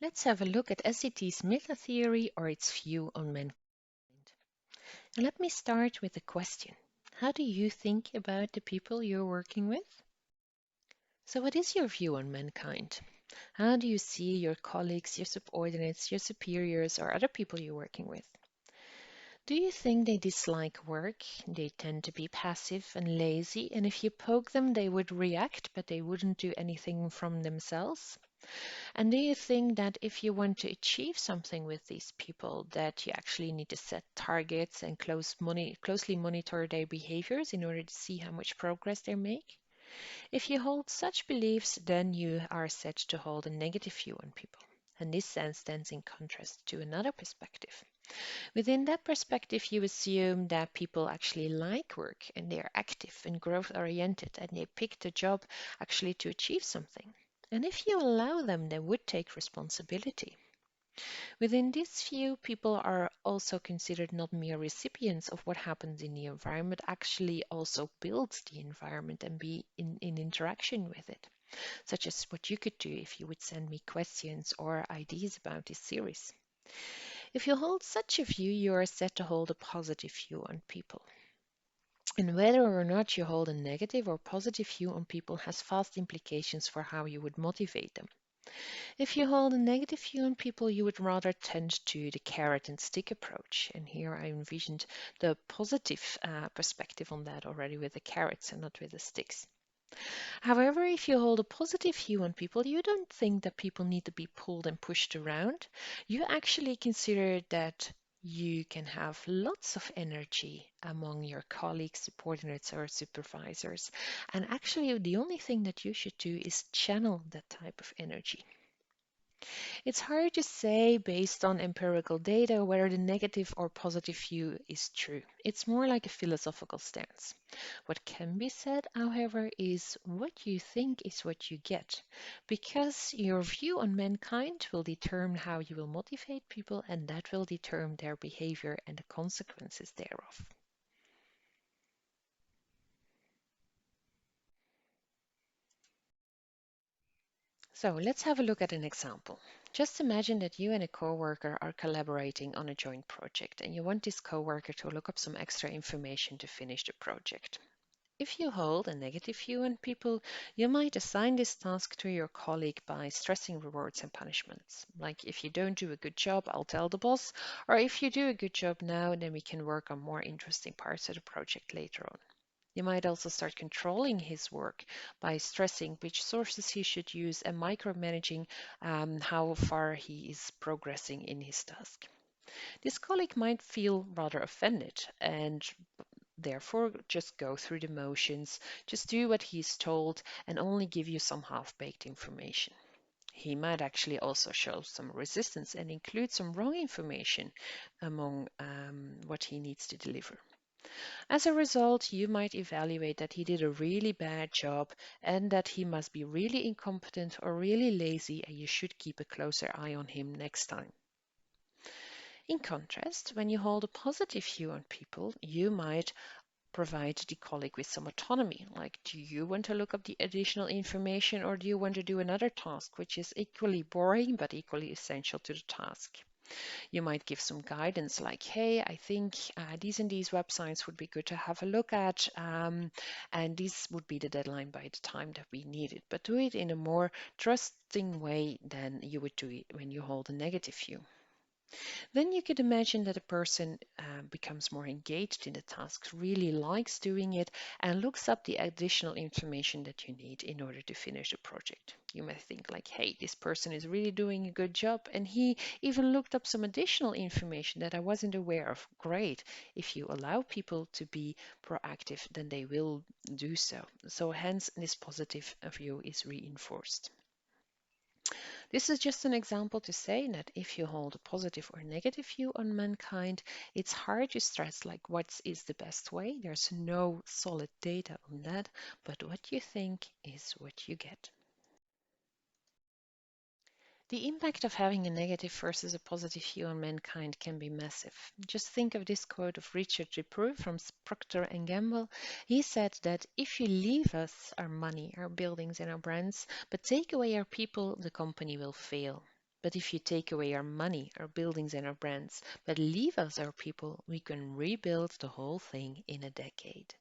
Let's have a look at SDT's meta theory or its view on mankind. And let me start with a question. How do you think about the people you're working with? So what is your view on mankind? How do you see your colleagues, your subordinates, your superiors, or other people you're working with? Do you think they dislike work? They tend to be passive and lazy, and if you poke them, they would react, but they wouldn't do anything from themselves? And do you think that if you want to achieve something with these people, that you actually need to set targets and closely monitor their behaviors in order to see how much progress they make? If you hold such beliefs, then you are set to hold a negative view on people. And this stands in contrast to another perspective. Within that perspective, you assume that people actually like work and they are active and growth oriented and they pick the job actually to achieve something. And if you allow them, they would take responsibility. Within this view, people are also considered not mere recipients of what happens in the environment, actually also builds the environment and be in interaction with it, such as what you could do if you would send me questions or ideas about this series. If you hold such a view, you are set to hold a positive view on people. And whether or not you hold a negative or positive view on people has vast implications for how you would motivate them. If you hold a negative view on people, you would rather tend to the carrot and stick approach. And here I envisioned the positive perspective on that already with the carrots and not with the sticks. However, if you hold a positive view on people, you don't think that people need to be pulled and pushed around. You actually consider that you can have lots of energy among your colleagues, subordinates, or supervisors. And actually, the only thing that you should do is channel that type of energy. It's hard to say based on empirical data whether the negative or positive view is true. It's more like a philosophical stance. What can be said, however, is what you think is what you get, because your view on mankind will determine how you will motivate people, and that will determine their behavior and the consequences thereof. So let's have a look at an example. Just imagine that you and a coworker are collaborating on a joint project and you want this coworker to look up some extra information to finish the project. If you hold a negative view on people, you might assign this task to your colleague by stressing rewards and punishments. Like if you don't do a good job, I'll tell the boss, or if you do a good job now, then we can work on more interesting parts of the project later on. You might also start controlling his work by stressing which sources he should use and micromanaging how far he is progressing in his task. This colleague might feel rather offended and therefore just go through the motions, just do what he's told and only give you some half-baked information. He might actually also show some resistance and include some wrong information among what he needs to deliver. As a result, you might evaluate that he did a really bad job and that he must be really incompetent or really lazy, and you should keep a closer eye on him next time. In contrast, when you hold a positive view on people, you might provide the colleague with some autonomy. Like, do you want to look up the additional information or do you want to do another task which is equally boring but equally essential to the task? You might give some guidance like, hey, I think these and these websites would be good to have a look at, and this would be the deadline by the time that we need it. But do it in a more trusting way than you would do it when you hold a negative view. Then you could imagine that a person becomes more engaged in the task, really likes doing it, and looks up the additional information that you need in order to finish the project. You may think like, hey, this person is really doing a good job, and he even looked up some additional information that I wasn't aware of. Great. If you allow people to be proactive, then they will do so. So hence, this positive view is reinforced. This is just an example to say that if you hold a positive or negative view on mankind, it's hard to stress like what is the best way. There's no solid data on that, but what you think is what you get. The impact of having a negative versus a positive view on mankind can be massive. Just think of this quote of Richard Dupree from Procter & Gamble. He said that if you leave us our money, our buildings and our brands, but take away our people, the company will fail. But if you take away our money, our buildings, and our brands, but leave us our people, we can rebuild the whole thing in a decade.